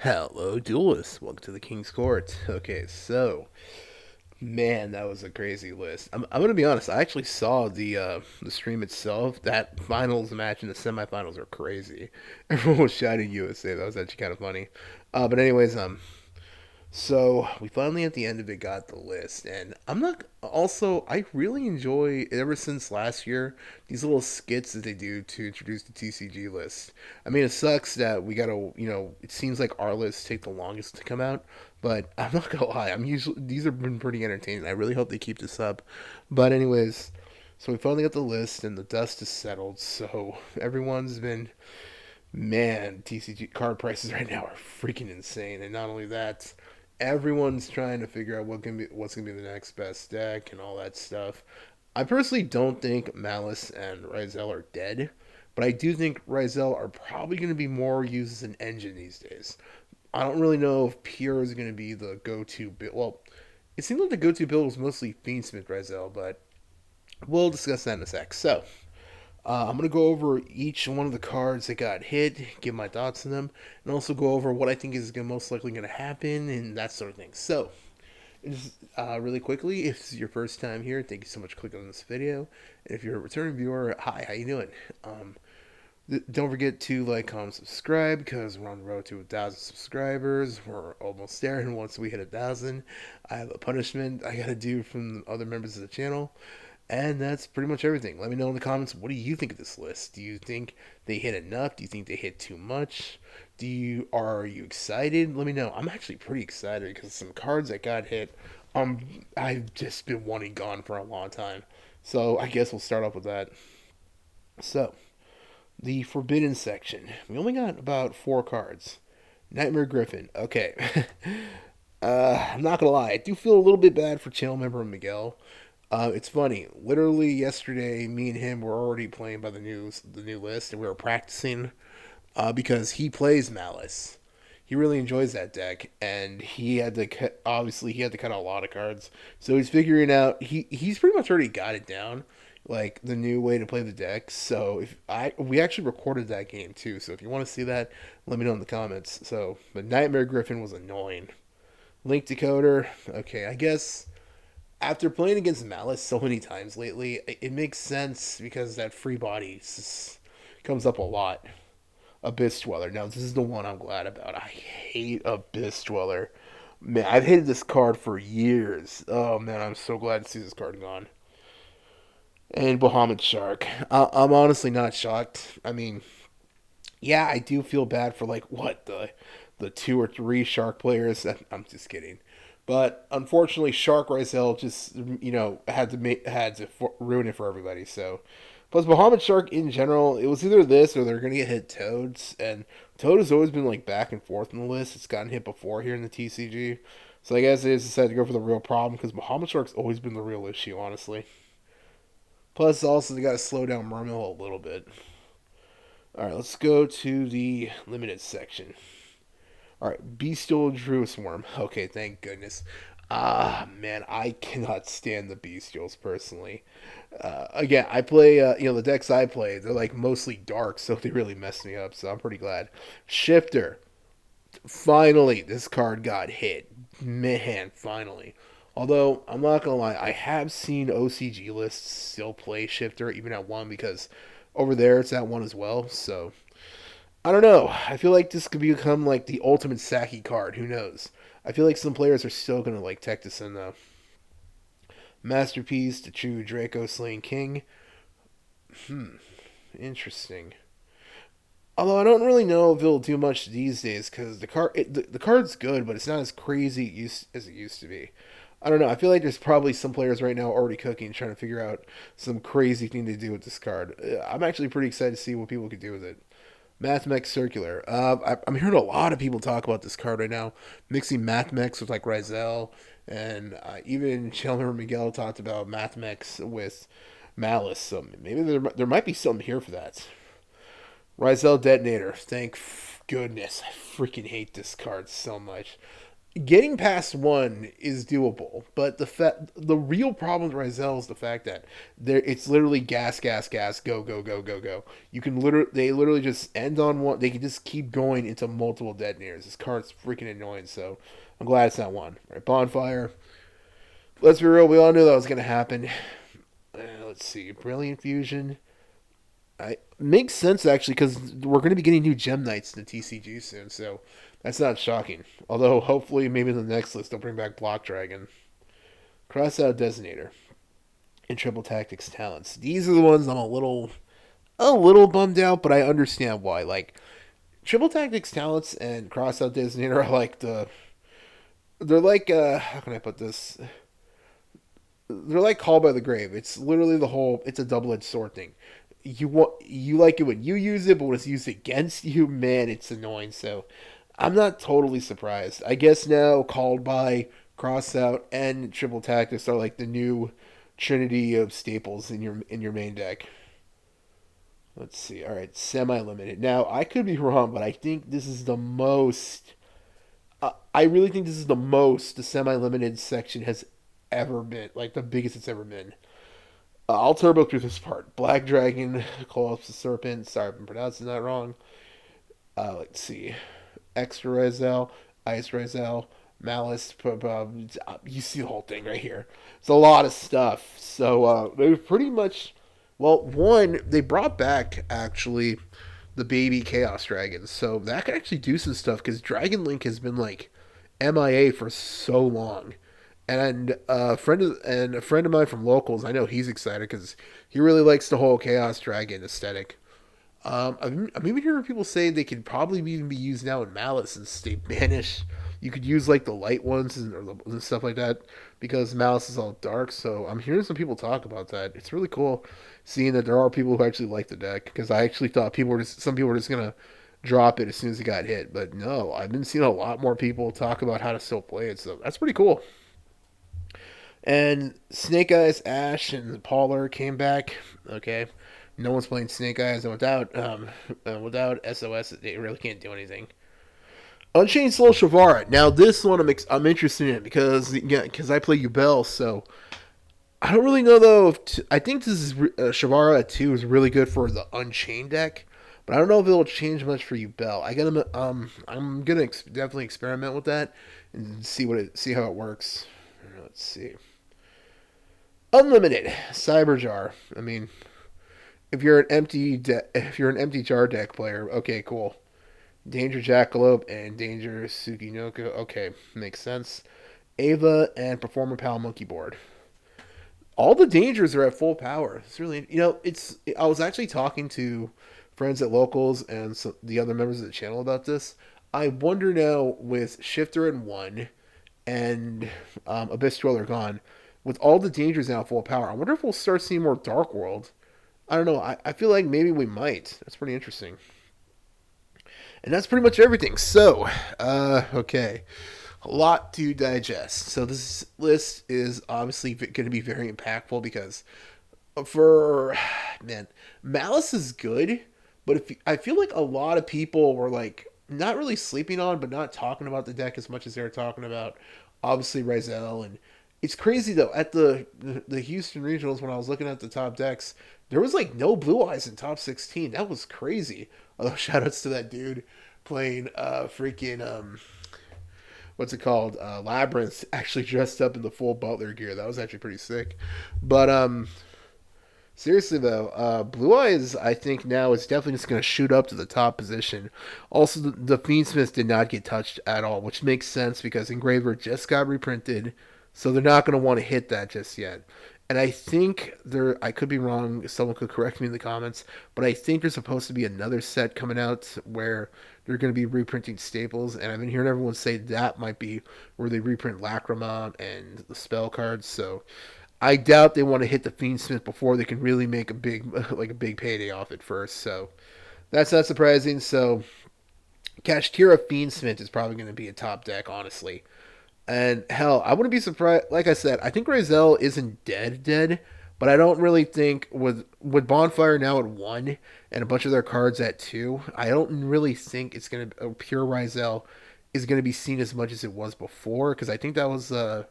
Hello, duelists. Welcome to the King's Court. Okay, so man, that was a crazy list. I'm gonna be honest. I actually saw the stream itself. That finals match and the semifinals are crazy. Everyone was shouting USA. That was actually kind of funny. But anyways, so we finally at the end of it got the list, and I'm not. Also, I really enjoy ever since last year these little skits that they do to introduce the TCG list. I mean, it sucks that we gotta. It seems like our lists take the longest to come out, but I'm not gonna lie. I'm usually these have been pretty entertaining. I really hope they keep this up. But anyways, so we finally got the list, and the dust is settled. So everyone's been. Man, TCG card prices right now are freaking insane, and not only that, everyone's trying to figure out what's gonna be the next best deck and all that stuff. I personally don't think Malice and Ryzel are dead, but I do think Ryzel are probably going to be more used as an engine these days. I don't really know if Pure is going to be the go-to build. Well, it seemed like the go-to build was mostly Fiendsmith Ryzel, but we'll discuss that in a sec. So, I'm going to go over each one of the cards that got hit, give my thoughts on them, and also go over what I think is most likely going to happen and that sort of thing. So, just really quickly, if this is your first time here, thank you so much for clicking on this video. And if you're a returning viewer, hi, how you doing? Um, don't forget to like, comment, subscribe because we're on the road to 1,000 subscribers. We're almost there, and once we hit 1,000, I have a punishment I gotta do from the other members of the channel. And that's pretty much everything. Let me know in the comments, what do you think of this list? Do you think they hit enough? Do you think they hit too much? Are you excited? Let me know. I'm actually pretty excited because some cards that got hit, I've just been wanting gone for a long time. So I guess we'll start off with that. So the forbidden section. We only got about 4 cards. Nightmare Griffin. Okay. I'm not gonna lie. I do feel a little bit bad for channel member Miguel. It's funny. Literally yesterday, me and him were already playing by the new list, and we were practicing because he plays Malice. He really enjoys that deck, and he had to obviously he had to cut out a lot of cards. So he's figuring out he's pretty much already got it down, like the new way to play the deck. So if I we actually recorded that game too. So if you want to see that, let me know in the comments. So but Nightmare Griffin was annoying. Link Decoder. Okay, I guess after playing against Malice so many times lately, it makes sense because that free body comes up a lot. Abyss Dweller. Now, this is the one I'm glad about. I hate Abyss Dweller. Man, I've hated this card for years. Oh, man, I'm so glad to see this card gone. And Bahamut Shark. I'm honestly not shocked. I mean, yeah, I do feel bad for, like, what, the 2 or 3 Shark players. I'm just kidding. But unfortunately, Shark Rizel just had to ruin it for everybody. So, plus Bahamut Shark in general, it was either this or they're gonna get hit Toads, and Toad has always been like back and forth in the list. It's gotten hit before here in the TCG, so I guess they just decided to go for the real problem because Bahamut Shark's always been the real issue, honestly. Plus, also they got to slow down Mermill a little bit. All right, let's go to the limited section. All right, Bestial Druid Swarm. Okay, thank goodness. Ah, man, I cannot stand the Bestials personally. Again, I play, the decks I play, they're like mostly dark, so they really messed me up, so I'm pretty glad. Shifter. Finally, this card got hit. Man, finally. Although, I'm not gonna lie, I have seen OCG lists still play Shifter, even at 1, because over there it's at 1 as well, so I don't know. I feel like this could become like the ultimate Saki card. Who knows? I feel like some players are still gonna like tech this in though. Masterpiece, the true Draco Slaying King. Hmm, interesting. Although I don't really know if it'll do much these days because the card's good, but it's not as crazy as it used to be. I don't know. I feel like there's probably some players right now already cooking, trying to figure out some crazy thing to do with this card. I'm actually pretty excited to see what people could do with it. Mathmex Circular. I'm hearing a lot of people talk about this card right now, mixing Mathmex with like Rizel, and even Chandler Miguel talked about Mathmex with Malice. So maybe there might be something here for that. Rizel Detonator. Thank goodness. I freaking hate this card so much. Getting past one is doable, but the real problem with Rizal is the fact that it's literally gas, gas, gas, go, go, go, go, go. You can they literally just end on one. They can just keep going into multiple detonators. This card's freaking annoying. So I'm glad it's not one. Right, bonfire. Let's be real. We all knew that was gonna happen. Let's see, brilliant fusion. I makes sense actually because we're going to be getting new gem knights in the TCG soon, so that's not shocking. Although hopefully maybe in the next list they'll bring back Block Dragon, Crossout Designator, and Triple Tactics talents. These are the ones I'm a little bummed out, but I understand why. Like Triple Tactics talents and Crossout Designator are like they're like how can I put this? They're like Call by the Grave. It's literally it's a double edged sword thing. You like it when you use it, but when it's used against you, man, it's annoying. So I'm not totally surprised. I guess now Called by, Cross Out, and Triple Tactics are like the new trinity of staples in your main deck. Let's see. All right, semi limited. Now I could be wrong, but I think this is the most. I really think this is the most the semi limited section has ever been, like the biggest it's ever been. I'll turbo through this part. Black Dragon, Collapse the Serpent. Sorry if I'm pronouncing that wrong. Let's see. Extra Rizal, Ice Rizal, Malice. You see the whole thing right here. It's a lot of stuff. So they pretty much. Well, one, they brought back actually the baby Chaos Dragons. So that could actually do some stuff because Dragon Link has been like MIA for so long. And a friend of mine from locals, I know he's excited because he really likes the whole Chaos Dragon aesthetic. I'm even hearing people say they could probably even be used now in Malice since they banish. You could use like the light ones and stuff like that because Malice is all dark. So I'm hearing some people talk about that. It's really cool seeing that there are people who actually like the deck because I actually thought some people were just gonna drop it as soon as it got hit, but no, I've been seeing a lot more people talk about how to still play it. So that's pretty cool. And Snake Eyes, Ash, and Pauler came back. Okay, no one's playing Snake Eyes, and without SOS, they really can't do anything. Unchained Soul Shavara. Now this one I'm interested in because I play Yubel, so I don't really know though. I think this is Shavara at 2 is really good for the Unchained deck, but I don't know if it'll change much for Yubel. I'm gonna definitely experiment with that and see how it works. Let's see. Unlimited Cyberjar. I mean, if you're an empty jar deck player, okay, cool. Danger Jackalope and Danger Suginoko. Okay, makes sense. Ava and Performer Pal Monkey Board. All the dangers are at full power. It's really, it's. I was actually talking to friends at locals and the other members of the channel about this. I wonder now with Shifter in one and Abyss Dweller gone, with all the dangers now at full power. I wonder if we'll start seeing more Dark World. I don't know. I feel like maybe we might. That's pretty interesting. And that's pretty much everything. So, okay. A lot to digest. So, this list is obviously going to be very impactful because for, man, Malice is good, but I feel like a lot of people were like, not really sleeping on, but not talking about the deck as much as they were talking about, obviously, Rizal. And it's crazy, though. At the Houston Regionals, when I was looking at the top decks, there was like no Blue Eyes in top 16. That was crazy. Although, shoutouts to that dude playing freaking what's it called, Labyrinth, actually dressed up in the full Butler gear. That was actually pretty sick. But seriously though, Blue Eyes I think now is definitely just going to shoot up to the top position. Also, the Fiendsmith did not get touched at all, which makes sense because Engraver just got reprinted, so they're not going to want to hit that just yet. And I think I could be wrong, someone could correct me in the comments, but I think there's supposed to be another set coming out where they're going to be reprinting staples, and I've been hearing everyone say that might be where they reprint Lacrima and the spell cards. So I doubt they want to hit the Fiendsmith before they can really make a big like a big payday off it first. So that's not surprising. So Kashtira Fiendsmith is probably going to be a top deck, honestly. And hell, I wouldn't be surprised. Like I said, I think Rizal isn't dead, but I don't really think with Bonfire now at 1 and a bunch of their cards at 2, I don't really think it's going to pure Rizal is going to be seen as much as it was before, because I think that was the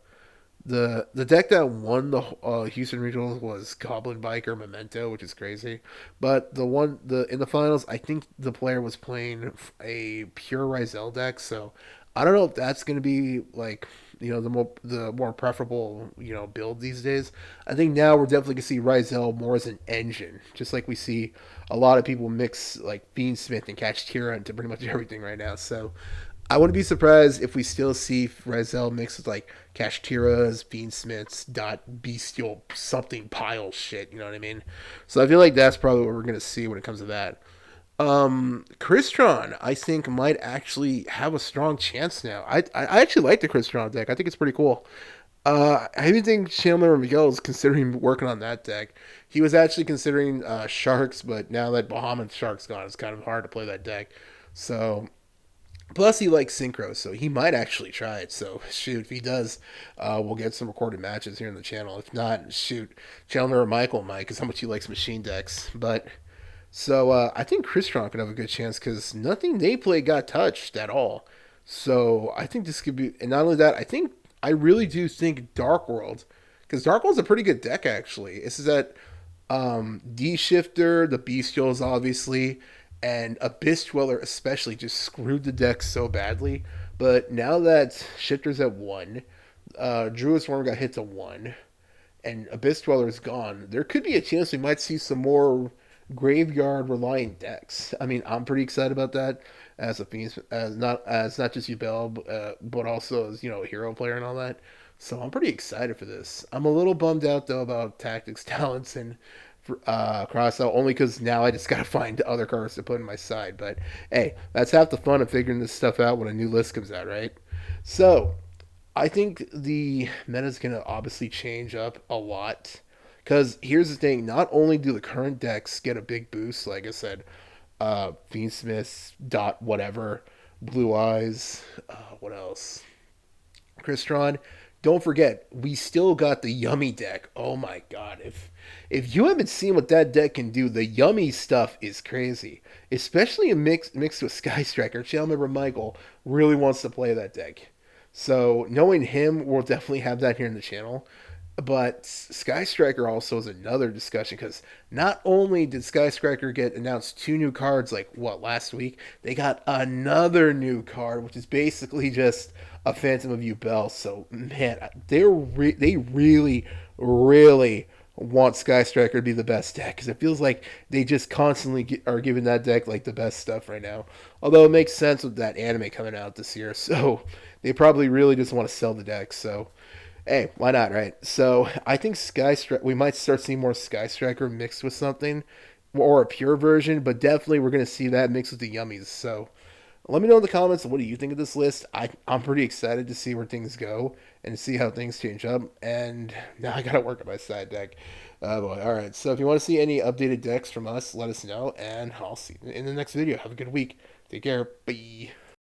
deck that won the Houston Regionals was Goblin Biker Memento, which is crazy. But the in the finals, I think the player was playing a pure Ryzel deck. So I don't know if that's going to be like the more preferable build these days. I think now we're definitely going to see Ryzel more as an engine, just like we see a lot of people mix like Fiendsmith and Catch Tira into pretty much everything right now. So I wouldn't be surprised if we still see Razel mixed with like Kashtiras, Beansmiths, Dot Bestial something pile shit. You know what I mean? So I feel like that's probably what we're gonna see when it comes to that. Crystron, I think might actually have a strong chance now. I actually like the Crystron deck. I think it's pretty cool. I even think Chandler Miguel is considering working on that deck. He was actually considering Sharks, but now that Bahamut Shark's gone, it's kind of hard to play that deck. So plus, he likes synchro, so he might actually try it. So, shoot, if he does, we'll get some recorded matches here on the channel. If not, shoot, Chandler or Michael might, because how much he likes machine decks. But, so, I think Crystron could have a good chance, because nothing they play got touched at all. So, I think this could be, and not only that, I really do think Dark World, because Dark World's a pretty good deck, actually. This is that D Shifter, the Bestials, obviously, and Abyss Dweller especially just screwed the deck so badly. But now that Shifter's at 1, Druid Swarm got hit to 1, and Abyss Dweller is gone, there could be a chance we might see some more graveyard reliant decks. I mean, I'm pretty excited about that as a Phoenix, as not just Yubel, but also as a hero player and all that. So I'm pretty excited for this. I'm a little bummed out though about tactics, talents, and cross out only because now I just gotta find other cards to put in my side. But hey, that's half the fun of figuring this stuff out when a new list comes out, right? So I think the meta is gonna obviously change up a lot. Because here's the thing: not only do the current decks get a big boost, like I said, Fiendsmith, Dot, whatever, Blue Eyes, what else? Crystron. Don't forget, we still got the Yummy deck. Oh my god. If you haven't seen what that deck can do, the Yummy stuff is crazy. Especially mixed with Sky Striker. Channel member Michael really wants to play that deck. So knowing him, we'll definitely have that here in the channel. But Sky Striker also is another discussion because not only did Sky Striker get announced 2 new cards like what last week, they got another new card which is basically just a Phantom of Yubel. So man, they really really want Sky Striker to be the best deck because it feels like they just constantly are giving that deck like the best stuff right now. Although it makes sense with that anime coming out this year, so they probably really just want to sell the deck. So hey, why not, right? So I think we might start seeing more Sky Striker mixed with something, or a pure version, but definitely we're gonna see that mixed with the Yummies. So let me know in the comments what do you think of this list. I'm pretty excited to see where things go and see how things change up. And now I gotta work on my side deck. Oh boy. All right. So if you want to see any updated decks from us, let us know, and I'll see you in the next video. Have a good week. Take care. Bye.